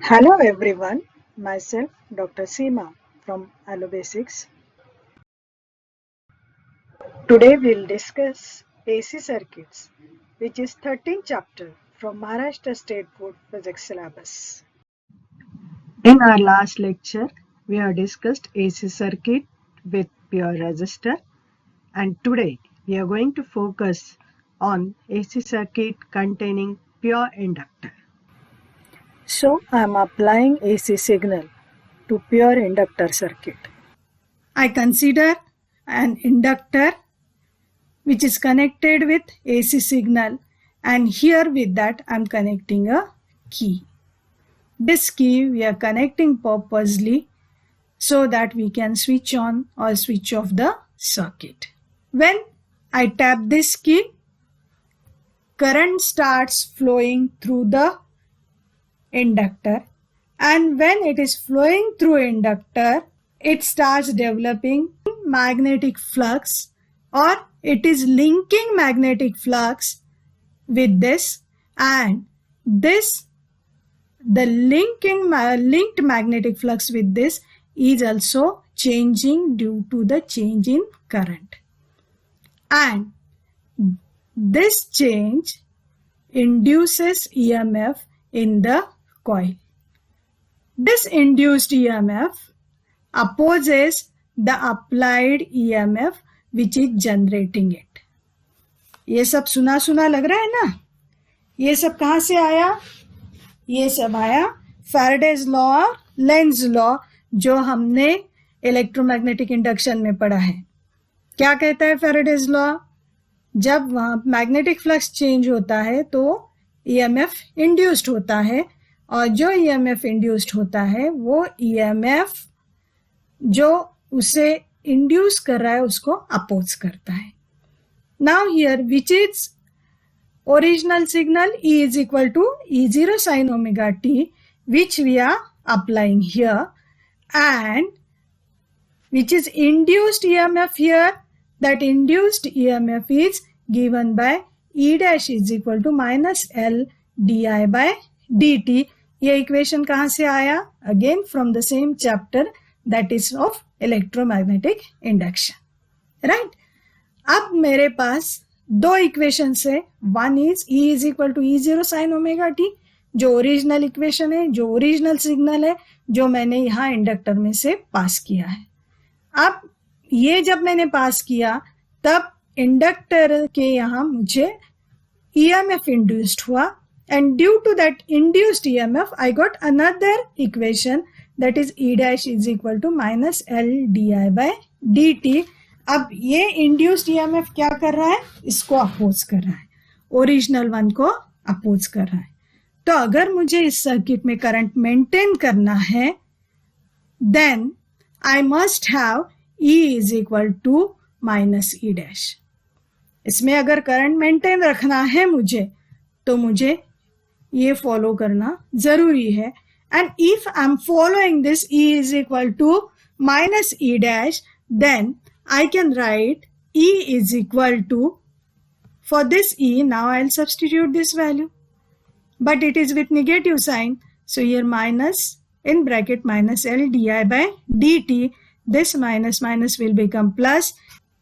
Hello everyone, myself Dr. Seema from Alobasics. Today we'll discuss AC circuits, which is 13th chapter from Maharashtra State Board Physics syllabus. In our last lecture, we have discussed AC circuit with pure resistor, and today we are going to focus on AC circuit containing pure inductor. So I am applying AC signal to pure inductor circuit. I consider an inductor which is connected with AC signal, and here with that I am connecting a key. This key we are connecting purposely so that we can switch on or switch off the circuit. When I tap this key, current starts flowing through the inductor, and when it is flowing through inductor, it starts developing magnetic flux, or it is linking magnetic flux with this, and this the linked magnetic flux with this is also changing due to the change in current, and this change induces EMF in the coil. This induced EMF opposes the applied EMF which is generating it. ये सब सुना सुना लग रहा है ना? ये सब कहाँ से आया? ये सब आया फैराडेज लॉ और लेंज लॉ, जो हमने इलेक्ट्रोमैग्नेटिक इंडक्शन में पढ़ा है. क्या कहता है फैराडेज लॉ? जब मैग्नेटिक फ्लक्स चेंज होता है तो EMF इंड्यूस्ड होता है, और जो EMF इंड्यूस्ड होता है वो EMF जो उसे इंड्यूस कर रहा है उसको अपोज करता है. Now here which is original signal E is equal to E0 sin omega t, which we are applying here, and which is induced EMF here. That induced EMF is given by E dash is equal to minus L di by dt. ये equation कहाँ से आया? Again from the same chapter, that is of electromagnetic induction, right. अब मेरे पास दो equation है. One is E is equal to E0 sine omega T, जो ओरिजिनल इक्वेशन है, जो ओरिजिनल सिग्नल है, जो मैंने यहाँ इंडक्टर में से पास किया है. अब ये जब मैंने पास किया तब इंडक्टर के यहाँ मुझे EMF इंड्यूस्ड हुआ, and due to that induced EMF I got another equation, that is E dash is equal to minus L di by dt. अब ये induced EMF क्या कर रहा है? इसको अपोज कर रहा है, ओरिजिनल वन को अपोज कर रहा है. तो अगर मुझे इस सर्किट में करंट मेंटेन करना है, then I must have E is equal to minus E dash. इसमें अगर करंट मेंटेन रखना है मुझे, तो मुझे ये फॉलो करना जरूरी है. And if I am following this E is equal to minus E dash, then I can write E is equal to, for this E, now I'll substitute this value, but it is with negative sign, so here minus in bracket minus L di by dt, this minus minus will become plus.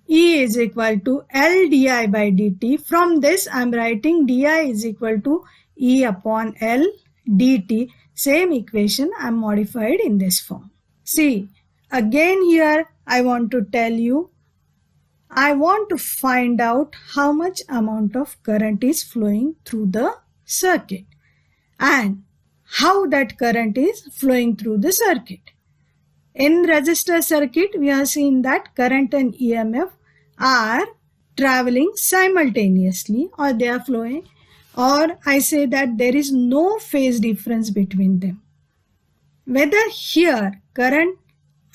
E is equal to L di by dt. From this I'm writing di is equal to E upon L dt. Same equation I'm modified in this form. See, again here I want to tell you, I want to find out how much amount of current is flowing through the circuit and how that current is flowing through the circuit. In resistor circuit, we have seen that current and EMF are traveling simultaneously, or they are flowing, or I say that there is no phase difference between them. Whether here current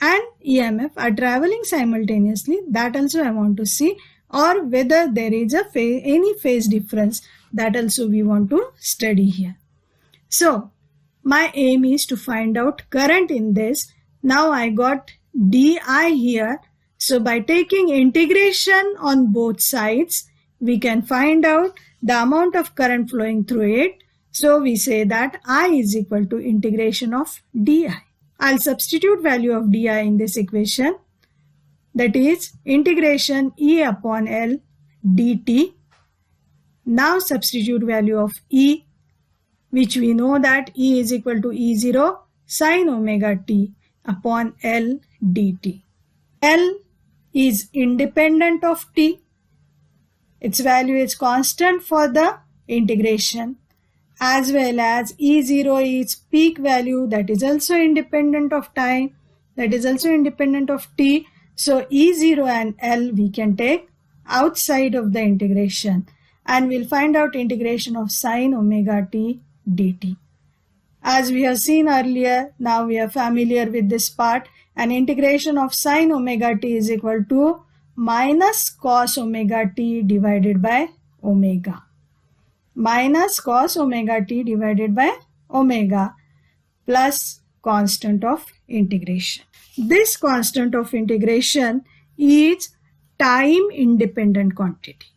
and EMF are traveling simultaneously, that also I want to see, or whether there is a any phase difference, that also we want to study here. So my aim is to find out current in this. Now I got di here, so by taking integration on both sides we can find out the amount of current flowing through it. So we say that I is equal to integration of di. I'll substitute value of di in this equation. That is integration E upon L dt. Now substitute value of E, which we know that E is equal to E0 sin omega t upon L dt. L is independent of t. Its value is constant for the integration, as well as E0 is peak value, that is also independent of time, that is also independent of t. So E0 and L we can take outside of the integration, and we'll find out integration of sin omega t dt. As we have seen earlier, now we are familiar with this part, and integration of sin omega t is equal to minus cos omega t divided by omega. Minus cos omega t divided by omega plus constant of integration. This constant of integration is time independent quantity,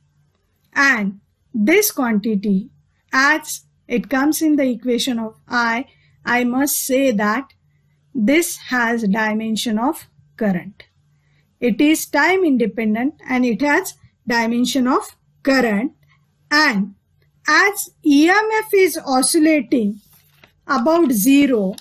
and this quantity, as it comes in the equation of I must say that this has dimension of current. It is time independent and it has dimension of current, and as EMF is oscillating about 0,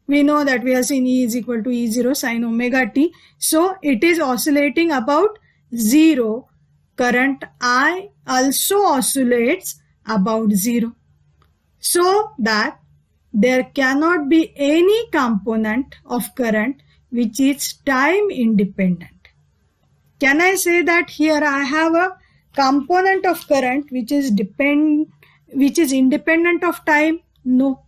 we know that we have seen E is equal to E0 sin omega t. So it is oscillating about 0. Current I also oscillates about 0. So that there cannot be any component of current which is time independent. Can I say that here I have a component of current which is independent of time? No,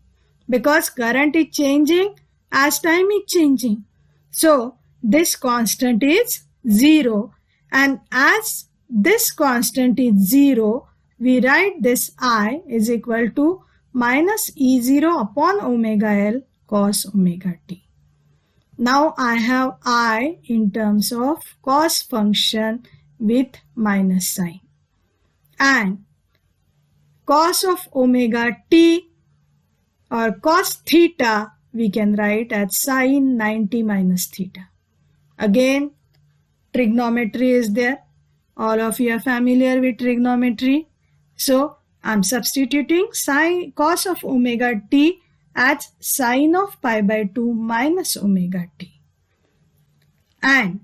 because current is changing as time is changing. So this constant is 0, and as this constant is 0, we write this I is equal to minus E0 upon omega L cos omega t. Now I have I in terms of cos function with minus sign, and cos of omega t or cos theta we can write as sin 90 minus theta. Again, trigonometry is there. All of you are familiar with trigonometry. So I'm substituting sin cos of omega t as sin of pi by 2 minus omega t. And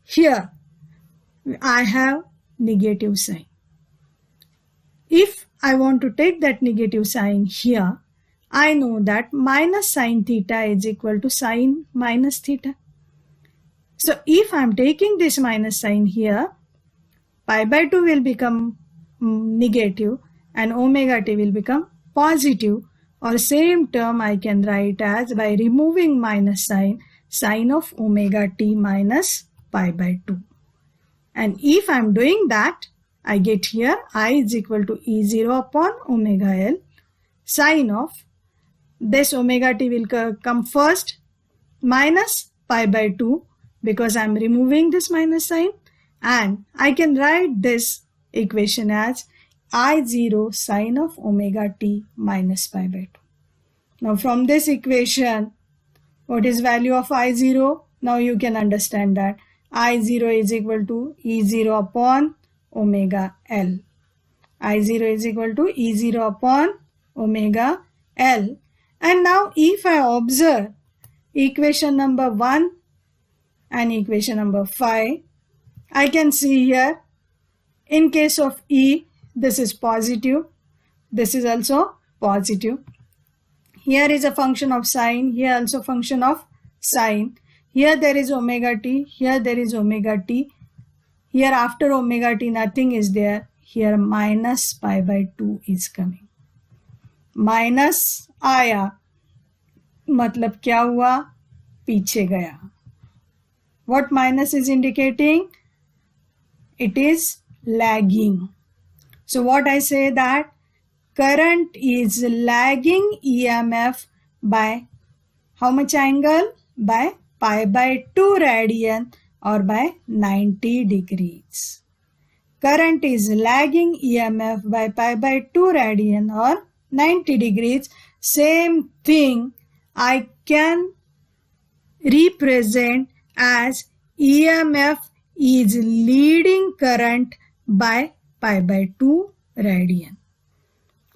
here I have negative sign. If I want to take that negative sign here, I know that minus sin theta is equal to sin minus theta. So if I am taking this minus sign here, pi by 2 will become negative and omega t will become positive, or same term I can write as, by removing minus sign, sin of omega t minus pi by 2. And if I am doing that, I get here I is equal to E0 upon omega L sin of this omega t will come first minus pi by 2 because I am removing this minus sign, and I can write this equation as I0 sin of omega t minus pi by 2. Now from this equation, what is value of I0? Now you can understand that I0 is equal to E0 upon omega L. I0 is equal to E0 upon omega L. And now if I observe equation number 1 and equation number 5, I can see here in case of E, this is positive, this is also positive. Here is a function of sine, here also function of sine. Here there is omega t, here there is omega t. Here after omega t nothing is there. Here minus pi by 2 is coming. Minus आया मतलब क्या हुआ, पीछे गया. What minus is indicating? It is lagging. So what I say that current is lagging EMF by how much angle? By pi by 2 radian or by 90 degrees. Current is lagging EMF by pi by 2 radian or 90 degrees. Same thing I can represent as EMF is leading current by pi by 2 radian.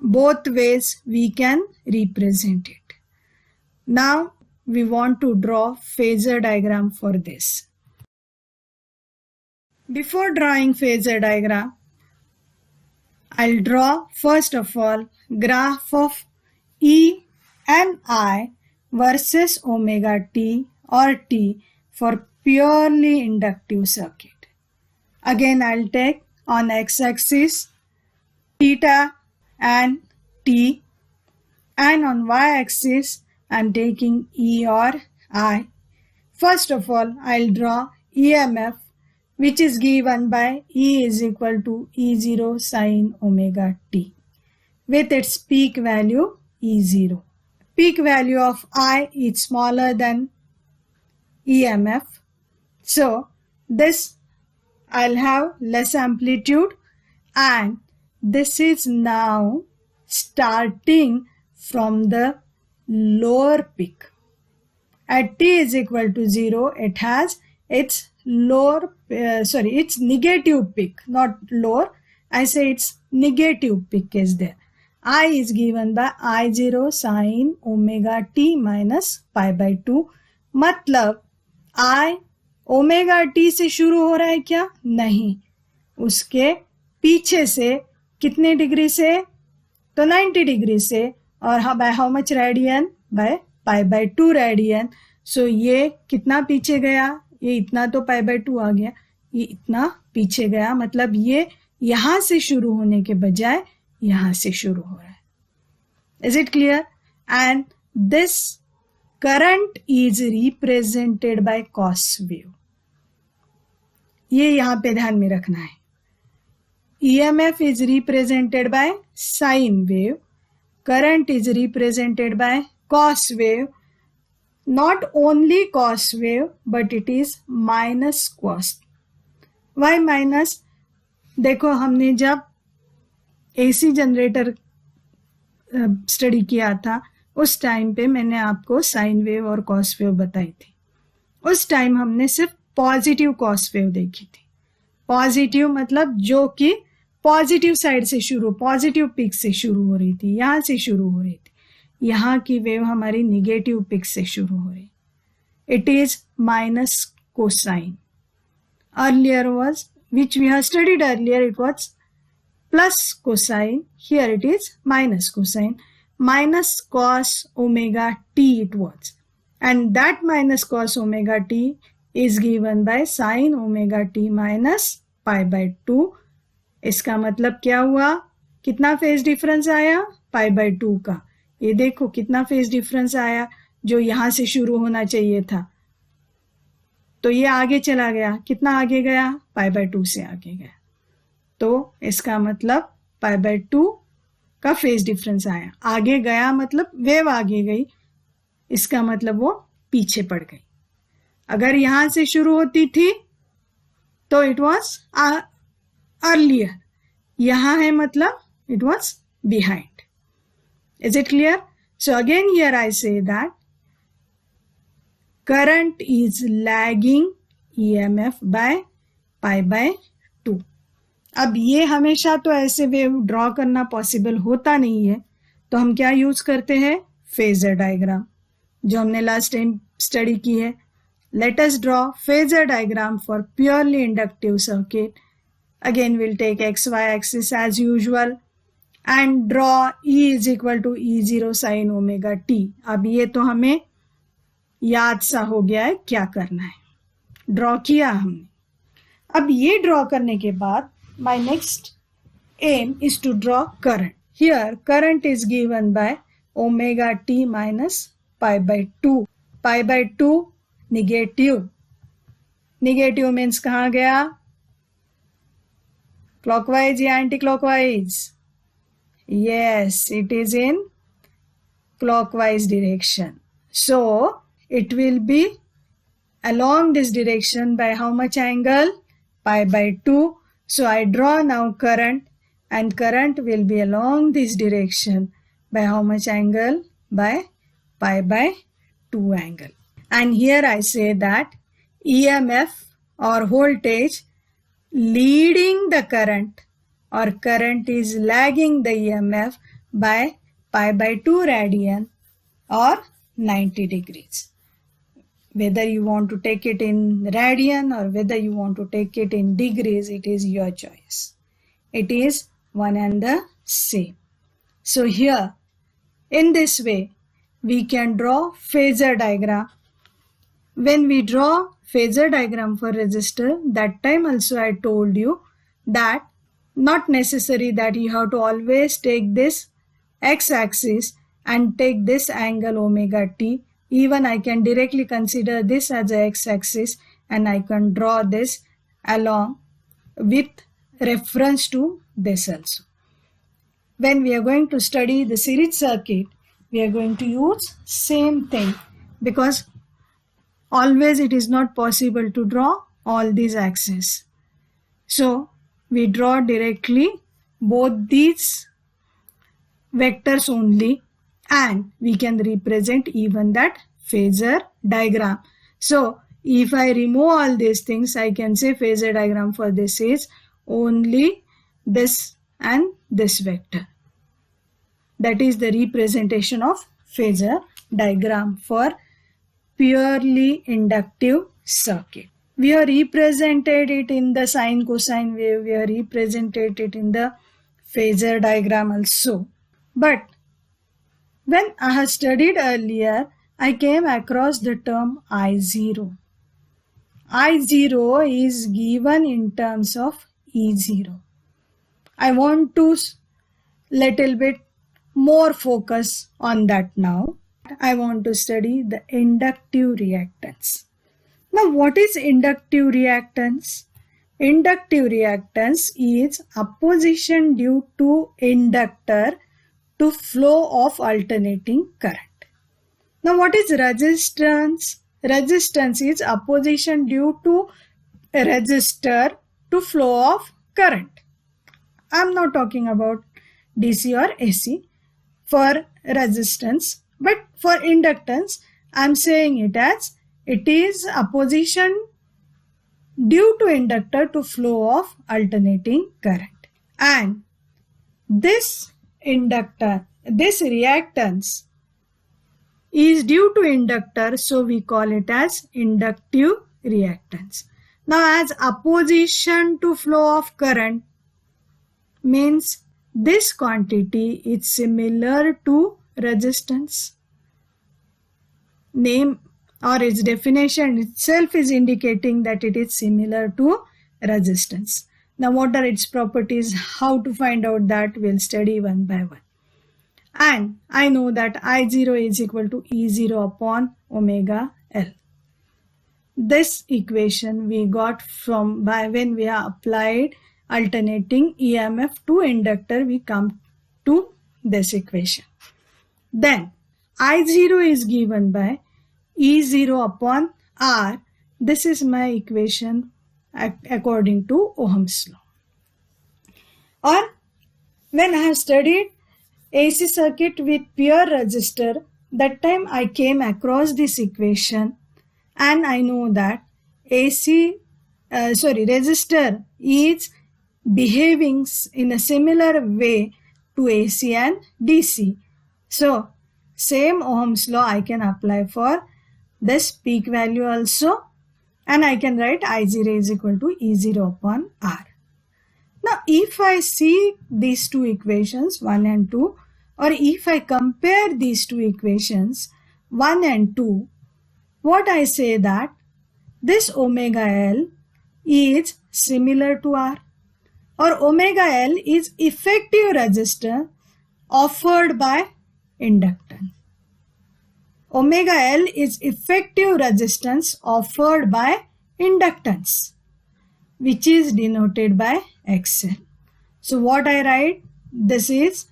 Both ways we can represent it. Now we want to draw phasor diagram for this. Before drawing phasor diagram, I'll draw first of all graph of E and I versus omega t or t for purely inductive circuit. Again, I'll take on x-axis theta and t, and on y-axis I'm taking E or I. First of all, I'll draw EMF, which is given by E is equal to E0 sine omega t with its peak value E0. Peak value of I is smaller than EMF. So this I'll have less amplitude, and this is now starting from the lower peak. At t is equal to 0, it has its its negative peak, not lower. I say its negative peak is there. I is given by I0 sine omega t minus pi by 2. मतलब I omega T से शुरू हो रहा है क्या? नहीं, उसके पीछे से कितने डिग्री से? तो 90 डिग्री से, और by how much radian? By pi by 2 radian. So ये कितना पीछे गया? ये इतना तो पाई बाय 2 आ गया, ये इतना पीछे गया. मतलब ये यहां से शुरू होने के बजाय यहां से शुरू हो रहा है. Is it clear? And this current is represented by cos wave. ये यहां पे ध्यान में रखना है. EMF is represented by sine wave. Current is represented by cos wave. Not only cos wave, but it is minus cos. Why minus? देखो, हमने जब AC जनरेटर स्टडी किया था उस टाइम पे मैंने आपको साइन वेव और कॉस वेव बताई थी. उस टाइम हमने सिर्फ पॉजिटिव कॉस वेव देखी थी. पॉजिटिव मतलब जो कि पॉजिटिव साइड से शुरू, पॉजिटिव पिक से शुरू हो रही थी, यहां से शुरू हो रही थी. यहाँ की वेव हमारी निगेटिव पिक से शुरू हो रही. It is minus cosine. Earlier was which we have studied earlier, it was plus cosine. Here it is minus cosine. Minus cos omega t it was, and that minus cos omega t is given by sin omega t minus pi by 2. इसका मतलब क्या हुआ? कितना phase difference आया? पाई by 2 का. ये देखो कितना फेज डिफरेंस आया, जो यहां से शुरू होना चाहिए था तो ये आगे चला गया. कितना आगे गया? पाई बाय 2 से आगे गया. तो इसका मतलब पाई बाय 2 का फेज डिफरेंस आया. आगे गया मतलब वेव आगे गई, इसका मतलब वो पीछे पड़ गई. अगर यहां से शुरू होती थी तो इट वॉज अर्लियर. यहां है मतलब it was behind. Is it clear? So again here I say that current is lagging EMF bye pi by 2. अब ये हमेशा तो ऐसे वेव ड्रॉ करना पॉसिबल होता नहीं है, तो हम क्या यूज करते हैं? फेजर डायग्राम, जो हमने लास्ट टाइम स्टडी की है. Let us draw phasor diagram for purely inductive circuit. Again, we'll take XY axis as usual and draw E is equal to E0 sin omega t. अब ये तो हमें याद सा हो गया है क्या करना है. ड्रॉ किया हमने. अब ये ड्रॉ करने के बाद my next aim is to draw current. Here current is given by omega t minus pi by 2. Pi by 2 negative. Negative means कहाँ गया? क्लॉकवाइज या anti clockwise? Yes, it is in clockwise direction. So it will be along this direction by how much angle? Pi by 2. So I draw now current, and current will be along this direction by how much angle? By pi by 2 angle. And here I say that EMF or voltage leading the current or current is lagging the EMF by pi by 2 radian or 90 degrees. Whether you want to take it in radian or whether you want to take it in degrees, it is your choice. It is one and the same. So here, in this way, we can draw phasor diagram. When we draw phasor diagram for resistor, that time also I told you that not necessary that you have to always take this x-axis and take this angle omega t. Even I can directly consider this as a x-axis and I can draw this along with reference to this also. When we are going to study the series circuit, we are going to use same thing because always it is not possible to draw all these axes. So we draw directly both these vectors only and we can represent even that phasor diagram. So if I remove all these things, I can say phasor diagram for this is only this and this vector. That is the representation of phasor diagram for purely inductive circuit. We have represented it in the sine cosine wave, we have represented it in the phasor diagram also. But when I have studied earlier, I came across the term I0. I0 is given in terms of E0. I want to little bit more focus on that now. I want to study the inductive reactance. Now, what is inductive reactance? Inductive reactance is opposition due to inductor to flow of alternating current. Now, what is resistance? Resistance is opposition due to a resistor to flow of current. I am not talking about DC or AC for resistance, but for inductance, I am saying it as it is opposition due to inductor to flow of alternating current. And this inductor, this reactance is due to inductor, so we call it as inductive reactance. Now, as opposition to flow of current means this quantity is similar to resistance. Name or its definition itself is indicating that it is similar to resistance. Now, what are its properties? How to find out that? We'll study one by one. And I know that I0 is equal to E0 upon omega L. This equation we got from by when we have applied alternating EMF to inductor, we come to this equation. Then I0 is given by E0 upon R. This is my equation according to Ohm's law. Or when I have studied AC circuit with pure resistor, that time I came across this equation and I know that resistor is behaving in a similar way to AC and DC. So same Ohm's law I can apply for this peak value also, and I can write I0 is equal to E0 upon R. Now, if I see these two equations, 1 and 2, or if I compare these two equations, 1 and 2, what I say that this omega L is similar to R, or omega L is effective resistor offered by inductance. Omega L is effective resistance offered by inductance, which is denoted by XL. So what I write? This is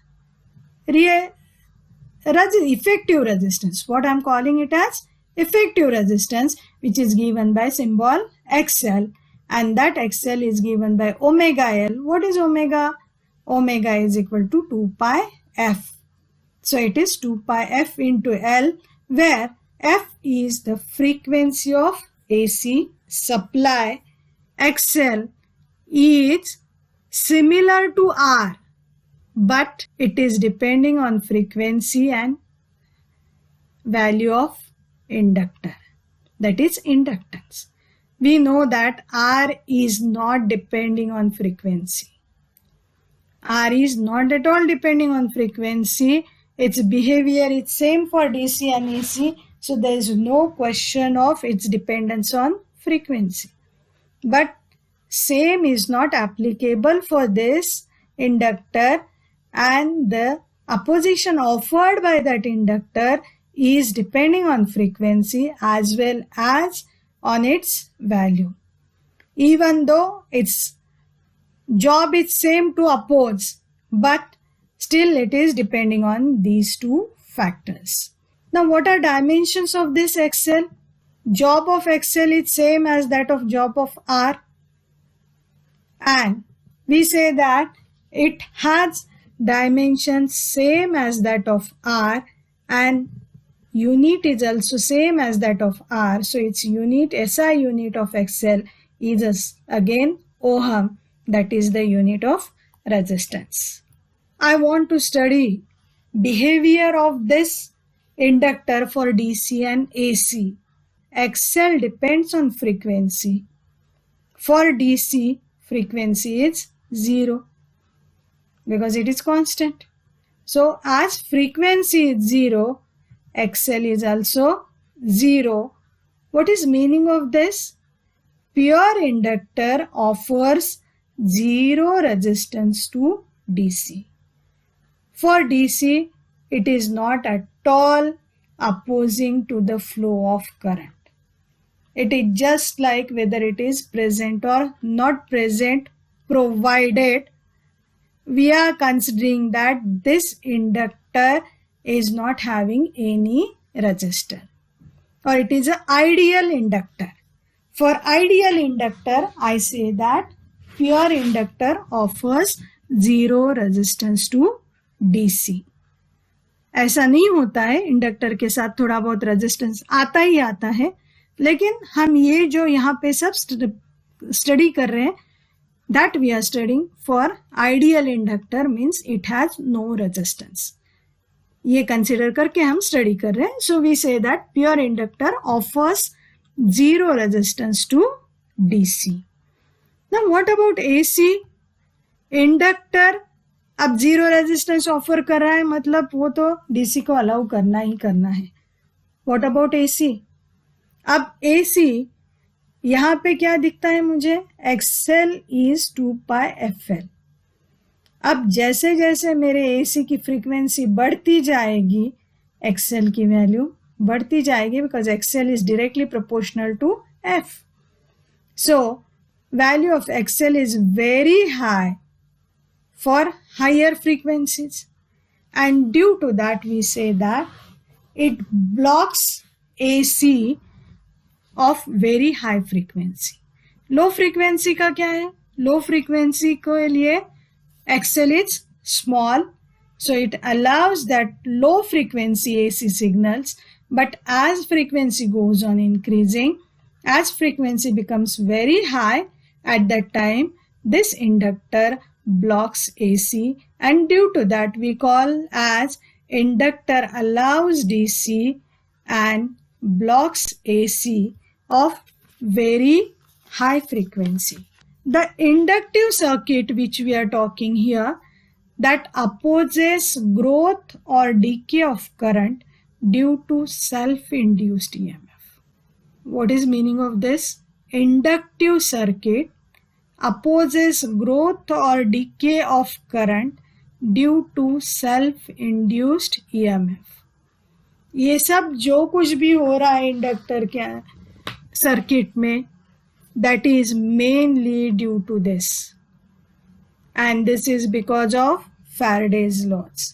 effective resistance. What I am calling it as effective resistance, which is given by symbol XL, and that XL is given by omega L. What is omega? Omega is equal to 2 pi F. So it is 2 pi f into L, where f is the frequency of AC supply. XL is similar to R, but it is depending on frequency and value of inductor, that is inductance. We know that R is not depending on frequency. R is not at all depending on frequency. Its behavior is same for DC and AC, so there is no question of its dependence on frequency. But same is not applicable for this inductor, and the opposition offered by that inductor is depending on frequency as well as on its value. Even though its job is same to oppose, but still it is depending on these two factors. Now what are dimensions of this XL? Job of XL is same as that of job of R, and we say that it has dimensions same as that of R, and unit is also same as that of R. So its unit, SI unit of XL is again ohm, that is the unit of resistance. I want to study behavior of this inductor for DC and AC. XL depends on frequency. For DC, frequency is 0 because it is constant. So as frequency is 0, XL is also 0. What is meaning of this? Pure inductor offers 0 resistance to DC. For DC, it is not at all opposing to the flow of current. It is just like whether it is present or not present, provided we are considering that this inductor is not having any resistor, or it is an ideal inductor. For ideal inductor, I say that pure inductor offers 0 resistance to DC. ऐसा नहीं होता है, inductor के साथ थोड़ा बहुत resistance आता ही आता है, लेकिन हम ये जो यहाँ पे सब स्टडी कर रहे हैं, that we are studying for ideal inductor means it has no resistance. ये कंसिडर करके हम स्टडी कर रहे हैं. So we say that pure inductor offers 0 resistance to DC. Now what about AC? Inductor अब 0 रेजिस्टेंस ऑफर कर रहा है, मतलब वो तो डीसी को अलाउ करना ही करना है. What about AC? अब एसी यहां पे क्या दिखता है मुझे? XL is 2 pi FL. अब जैसे जैसे मेरे एसी की फ्रीक्वेंसी बढ़ती जाएगी, एक्सएल की वैल्यू बढ़ती जाएगी, because XL is directly proportional to F. So value of XL is very high for higher frequencies, and due to that we say that it blocks AC of very high frequency. Low frequency का क्या है? Low frequency के लिए XL is small, so it allows that low frequency AC signals, but as frequency goes on increasing, as frequency becomes very high, at that time this inductor blocks AC, and due to that we call as inductor allows DC and blocks AC of very high frequency. The inductive circuit which we are talking here, that opposes growth or decay of current due to self-induced EMF. What is meaning of this? Inductive circuit opposes growth or decay of current due to self-induced EMF. ये सब जो कुछ भी हो रहा है inductor के circuit में, that is mainly due to this, and this is because of Faraday's laws.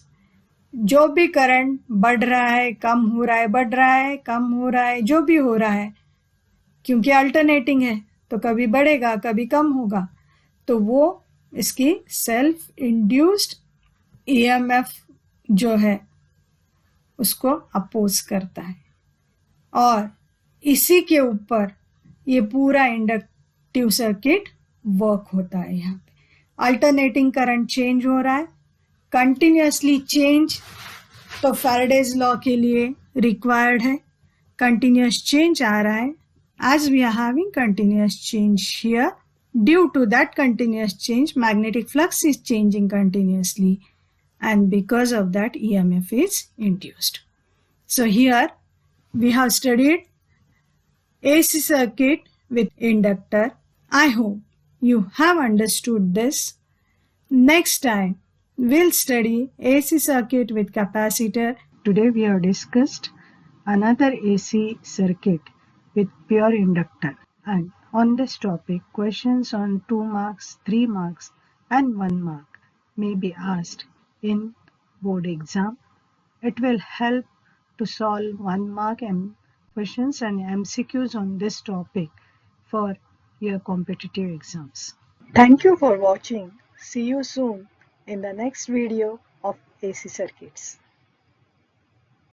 जो भी करंट बढ़ रहा है, कम हो रहा है, बढ़ रहा है, कम हो रहा है, जो भी हो रहा है, क्योंकि अल्टरनेटिंग है तो कभी बढ़ेगा कभी कम होगा, तो वो इसकी सेल्फ इंड्यूस्ड ईएमएफ जो है उसको अपोज करता है और इसी के ऊपर ये पूरा इंडक्टिव सर्किट वर्क होता है। यहाँ पे अल्टरनेटिंग करंट चेंज हो रहा है, कंटिन्यूअसली चेंज तो फैराडेज लॉ के लिए रिक्वायर्ड है, कंटिन्यूअस चेंज आ रहा है। As we are having continuous change here, due to that continuous change, magnetic flux is changing continuously, and because of that, EMF is induced. So here we have studied AC circuit with inductor. I hope you have understood this. Next time, we'll study AC circuit with capacitor. Today we have discussed another AC circuit with pure inductor, and on this topic questions on 2 marks, 3 marks and 1 mark may be asked in board exam. It will help to solve 1 mark questions and MCQs on this topic for your competitive exams. Thank you for watching. See you soon in the next video of AC circuits.